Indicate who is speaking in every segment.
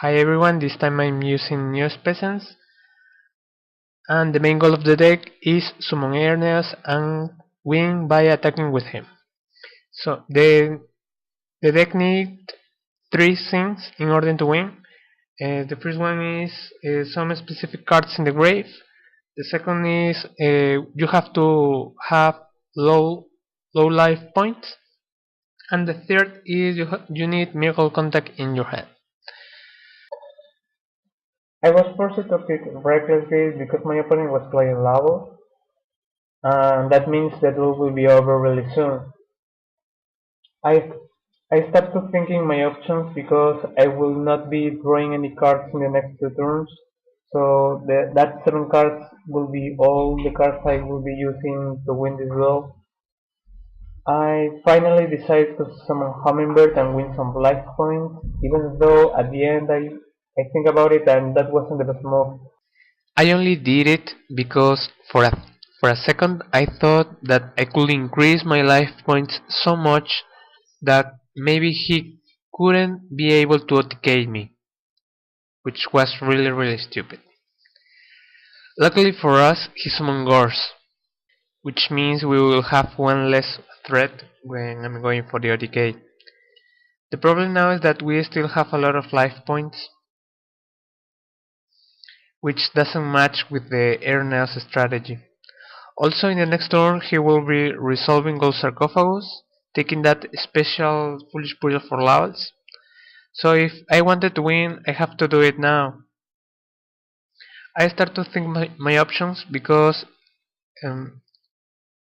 Speaker 1: Hi everyone, this time I'm using Neo-Spacian, and the main goal of the deck is summon Aeneas and win by attacking with him. So the deck needs three things in order to win. The first one is some specific cards in the grave. The second is you have to have low low life points, and the third is you need Miracle Contact in your hand. I was forced to pick recklessly because my opponent was playing Laval, and that means the duel will be over really soon. I I started thinking my options because I will not be drawing any cards in the next two turns, so that seven cards will be all the cards I will be using to win this duel. I finally decided to summon Hummingbird and win some life points, even though at the end I think about it and that wasn't the best move. I only did it because for a second I thought that I could increase my life points so much that maybe he couldn't be able to OTK me, which was really stupid. Luckily for us, he summoned Gors, which means we will have one less threat when I'm going for the OTK. The problem now is that we still have a lot of life points, which doesn't match with the Airnails strategy. Also in the next turn he will be resolving Gold Sarcophagus, taking that special Foolish Burial for Lavals. So if I wanted to win, I have to do it now. I start to think my options because um,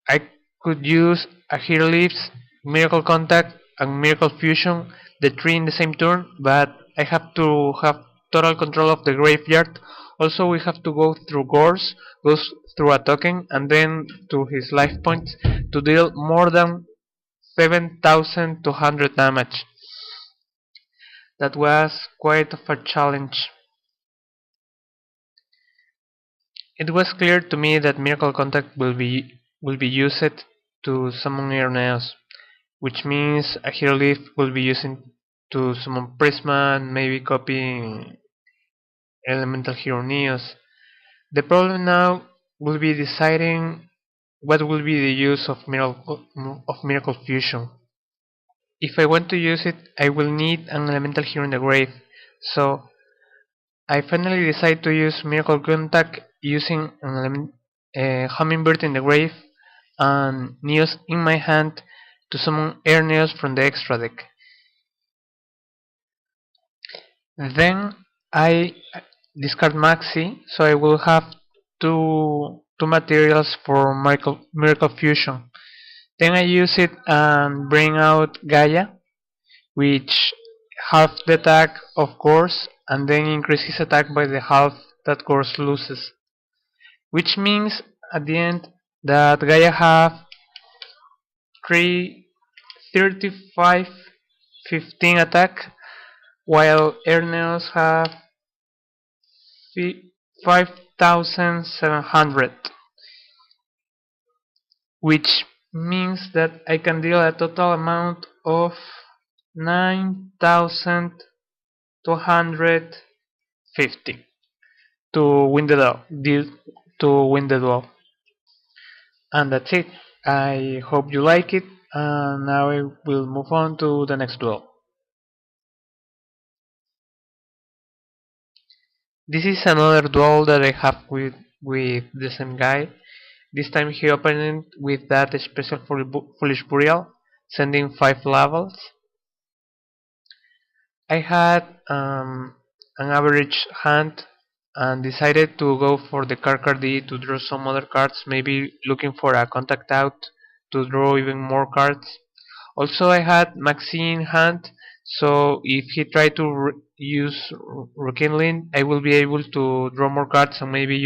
Speaker 1: I could use a Hero Leaves, Miracle Contact, and Miracle Fusion, the three in the same turn, but I have to have total control of the graveyard. Also, we have to go through Gores, goes through a token, and then to his life points to deal more than 7,200 damage. That was quite of a challenge. It was clear to me that Miracle Contact will be used to summon Irenaeus, which means a Hero Leaf will be using to summon Prisma and maybe copying Elemental Hero Neos. The problem now will be deciding what will be the use of Miracle Fusion. If I want to use it, I will need an Elemental Hero in the grave, so I finally decide to use Miracle Contact using Hummingbird in the grave and Neos in my hand to summon Air Neos from the extra deck. Then I discard Maxi, so I will have two materials for Miracle Fusion. Then I use it and bring out Gaia, which half the attack of course, and then increases attack by the half that course loses. Which means at the end that Gaia have 3 35 15 attack, while Erneos have 5,700, which means that I can deal a total amount of 9,250 to win the duel. And that's it. I hope you like it, and now I will move on to the next duel. This is another duel that I have with the same guy. This time he opened with that special Foolish Burial, sending 5 levels. I had an average hand and decided to go for the card D to draw some other cards, maybe looking for a contact out to draw even more cards. Also I had Maxi in hand, so if he tried to use Rekindling, I will be able to draw more cards and maybe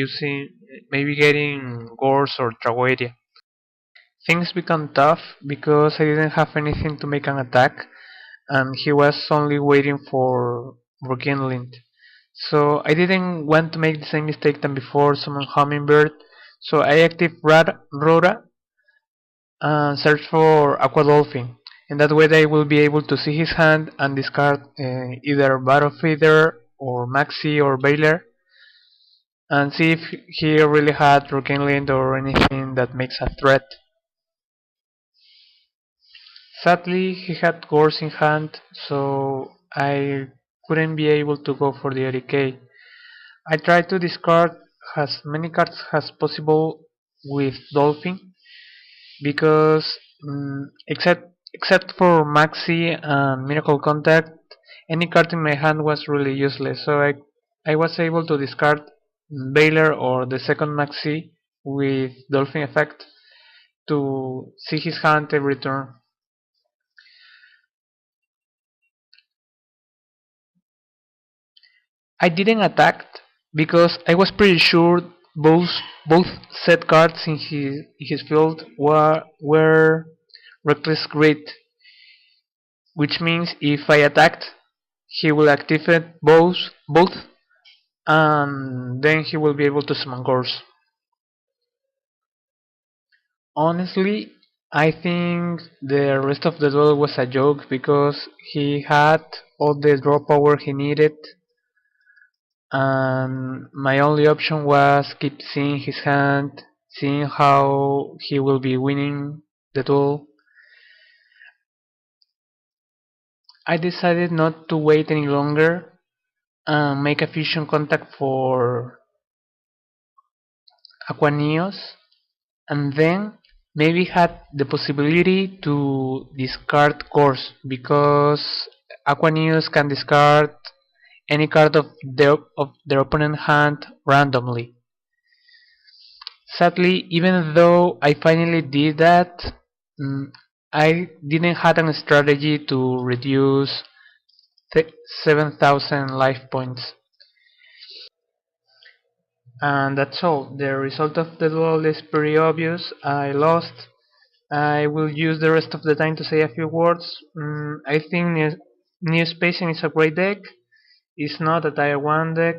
Speaker 1: getting Gores or Tragoedia. Things become tough because I didn't have anything to make an attack, and he was only waiting for Rekindling. So I didn't want to make the same mistake than before, summon Hummingbird, so I active Rora and search for Aqua Dolphin. In that way I will be able to see his hand and discard either Battle Feeder or Maxi or Baylor and see if he really had Rockingland or anything that makes a threat. Sadly, he had Gores in hand, so I couldn't be able to go for the 80k. I tried to discard as many cards as possible with Dolphin because except for Maxi and Miracle Contact, any card in my hand was really useless. So I was able to discard Baylor or the second Maxi with Dolphin effect to see his hand every turn. I didn't attack because I was pretty sure both set cards in his field were Reckless Grid, which means if I attacked, he will activate both, and then he will be able to summon Gores. Honestly, I think the rest of the duel was a joke because he had all the draw power he needed, and my only option was keep seeing his hand, seeing how he will be winning the duel. I decided not to wait any longer and make a fusion contact for Aquaneos, and then maybe had the possibility to discard Course because Aquaneos can discard any card of their opponent hand randomly. Sadly, even though I finally did that, mm, I didn't have a strategy to reduce 7,000 life points. And that's all. The result of the duel is pretty obvious. I lost. I will use the rest of the time to say a few words. I think Neo-Spacian is a great deck. It's not a tier 1 deck.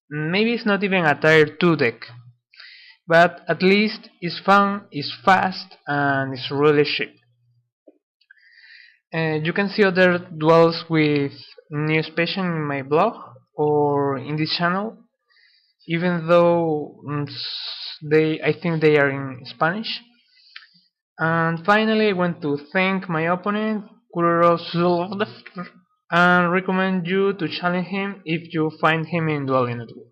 Speaker 1: Maybe it's not even a tier 2 deck. But at least it's fun, it's fast, and it's really cheap. You can see other duels with Neo-Spacian in my blog or in this channel, even though I think they are in Spanish. And finally, I want to thank my opponent, Kuroro Zulov, and recommend you to challenge him if you find him in Dueling Network.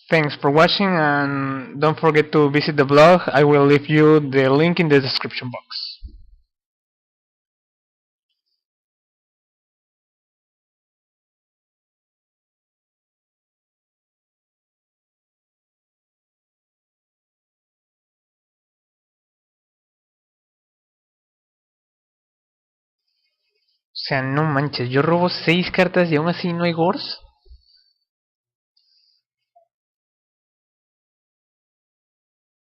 Speaker 1: Thanks for watching, and don't forget to visit the blog. I will leave you the link in the description box. O sea, no manches, yo robo 6 cartas y aún así no hay Gors.